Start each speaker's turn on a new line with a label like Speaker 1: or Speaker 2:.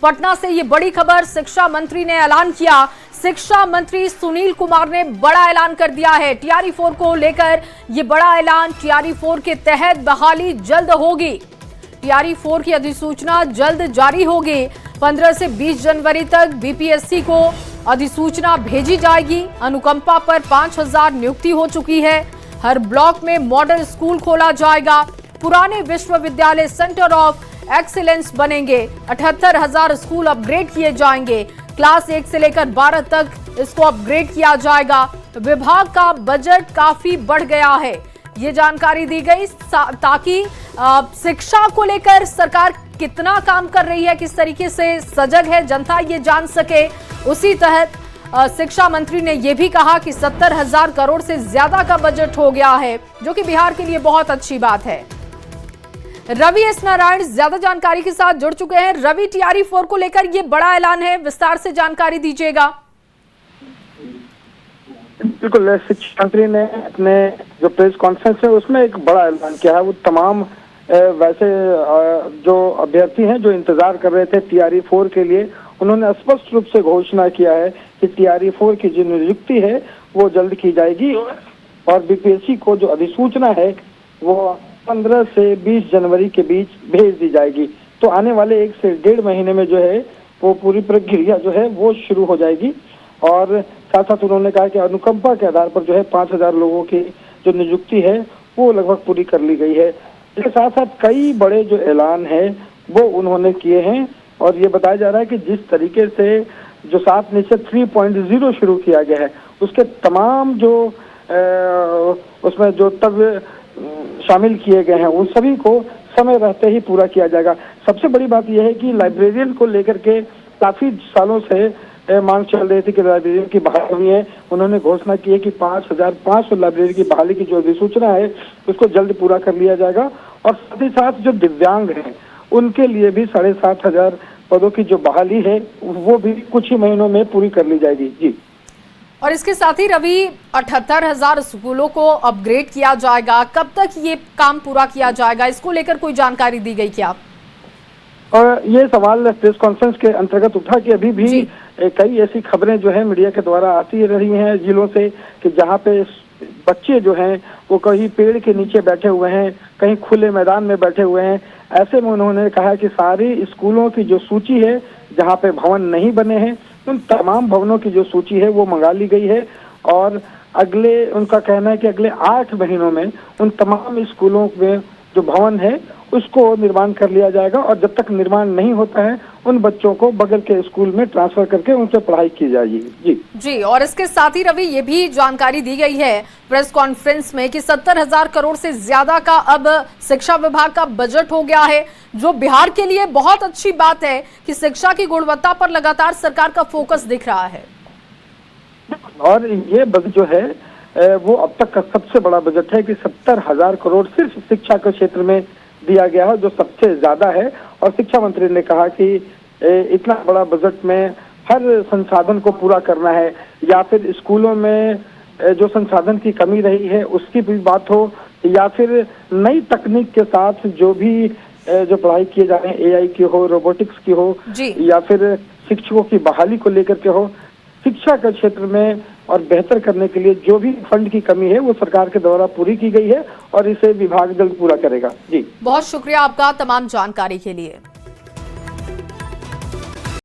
Speaker 1: पटना से ये बड़ी खबर, शिक्षा मंत्री ने ऐलान किया। शिक्षा मंत्री सुनील कुमार ने बड़ा ऐलान कर दिया है टीआरई 4 को लेकर। ये बड़ा ऐलान, टीआरई 4 के तहत बहाली जल्द होगी। टीआरई 4 की अधिसूचना जल्द जारी होगी। 15 से 20 जनवरी तक बीपीएससी को अधिसूचना भेजी जाएगी। अनुकंपा पर 5000 नियुक्ति हो चुकी है। हर ब्लॉक में मॉडल स्कूल खोला जाएगा। पुराने विश्वविद्यालय सेंटर ऑफ एक्सीलेंस बनेंगे। 78,000 स्कूल अपग्रेड किए जाएंगे। क्लास 1 से लेकर 12 तक इसको अपग्रेड किया जाएगा। विभाग का बजट काफी बढ़ गया है, ये जानकारी दी गई ताकि शिक्षा को लेकर सरकार कितना काम कर रही है, किस तरीके से सजग है जनता, ये जान सके। उसी तहत शिक्षा मंत्री ने यह भी कहा कि 70,000 करोड़ से ज्यादा का बजट हो गया है, जो कि बिहार के लिए बहुत अच्छी बात है। रवि एस नारायण ज्यादा जानकारी के साथ जुड़ चुके हैं। रवि, टीआरई 4 को लेकर ये बड़ा ऐलान है, विस्तार से जानकारी दीजिएगा।
Speaker 2: बिल्कुल, शिक्षा मंत्री ने अपने जो प्रेस कॉन्फ्रेंस है उसमें एक बड़ा ऐलान किया है। वो तमाम वैसे जो अभ्यर्थी हैं जो इंतजार कर रहे थे टीआरई 4 के लिए, उन्होंने स्पष्ट रूप से घोषणा किया है कि टीआरई 4 की जो नियुक्ति है वो जल्द की जाएगी और बीपीएससी को जो अधिसूचना है वो 15 से 20 जनवरी के बीच भेज दी जाएगी। तो आने वाले 1 से 1.5 महीने में जो है वो पूरी प्रक्रिया जो है वो शुरू हो जाएगी। और साथ साथ उन्होंने कहा कि अनुकंपा के आधार पर जो है 5000 लोगों की जो नियुक्ति है वो लगभग पूरी कर ली गई है। इसके साथ साथ कई बड़े जो ऐलान है वो उन्होंने किए हैं और ये बताया जा रहा है कि जिस तरीके से जो 7 निश्चय 3.0 शुरू किया गया है उसके तमाम जो उसमें जो तब शामिल किए गए हैं उन सभी को समय रहते ही पूरा किया जाएगा। सबसे बड़ी बात यह है कि लाइब्रेरियन को लेकर के काफी सालों से मांग चल रही थी कि लाइब्रेरियन की बहाली हुई है। उन्होंने घोषणा की है कि 5500 लाइब्रेरी की बहाली की जो अधिसूचना है उसको जल्द पूरा कर लिया जाएगा और साथ ही साथ जो दिव्यांग हैं उनके लिए भी 7500 पदों की जो बहाली है वो भी कुछ ही महीनों में पूरी कर ली जाएगी। जी,
Speaker 1: और इसके साथ ही रवि 78,000 स्कूलों को अपग्रेड किया जाएगा। कब तक ये काम पूरा किया जाएगा, इसको लेकर कोई जानकारी दी गई क्या?
Speaker 2: और ये सवाल प्रेस कॉन्फ्रेंस के अंतर्गत उठा कि अभी भी कई ऐसी खबरें जो है मीडिया के द्वारा आती रही हैं जिलों से कि जहाँ पे बच्चे जो हैं वो कहीं पेड़ के नीचे बैठे हुए हैं, कहीं खुले मैदान में बैठे हुए हैं। ऐसे में उन्होंने कहा कि सारी स्कूलों की जो सूची है जहाँ पे भवन नहीं बने हैं उन तमाम भवनों की जो सूची है वो मंगा ली गई है और उनका कहना है कि अगले 8 महीनों में उन तमाम स्कूलों में जो भवन है उसको निर्माण कर लिया जाएगा और जब तक निर्माण नहीं होता है उन बच्चों को बगल के स्कूल में ट्रांसफर करके उनसे पढ़ाई की जाएगी। जी,
Speaker 1: और इसके साथ ही रवि ये भी जानकारी दी गई है प्रेस कॉन्फ्रेंस में कि 70,000 करोड़ से ज्यादा का अब शिक्षा विभाग का बजट हो गया है, जो बिहार के लिए बहुत अच्छी बात है कि शिक्षा की गुणवत्ता पर लगातार सरकार का फोकस दिख रहा है।
Speaker 2: और ये बजट जो है वो अब तक का सबसे बड़ा बजट है कि 70,000 करोड़ सिर्फ शिक्षा के क्षेत्र में दिया गया है, जो सबसे ज्यादा है। और शिक्षा मंत्री ने कहा कि इतना बड़ा बजट में हर संसाधन को पूरा करना है या फिर स्कूलों में जो संसाधन की कमी रही है उसकी भी बात हो या फिर नई तकनीक के साथ जो भी जो पढ़ाई किए जा रहे हैं एआई की हो, रोबोटिक्स की हो या फिर शिक्षकों की बहाली को लेकर के हो, शिक्षा के क्षेत्र में और बेहतर करने के लिए जो भी फंड की कमी है वो सरकार के द्वारा पूरी की गई है और इसे विभाग जल्द पूरा करेगा। जी,
Speaker 1: बहुत शुक्रिया आपका तमाम जानकारी के लिए।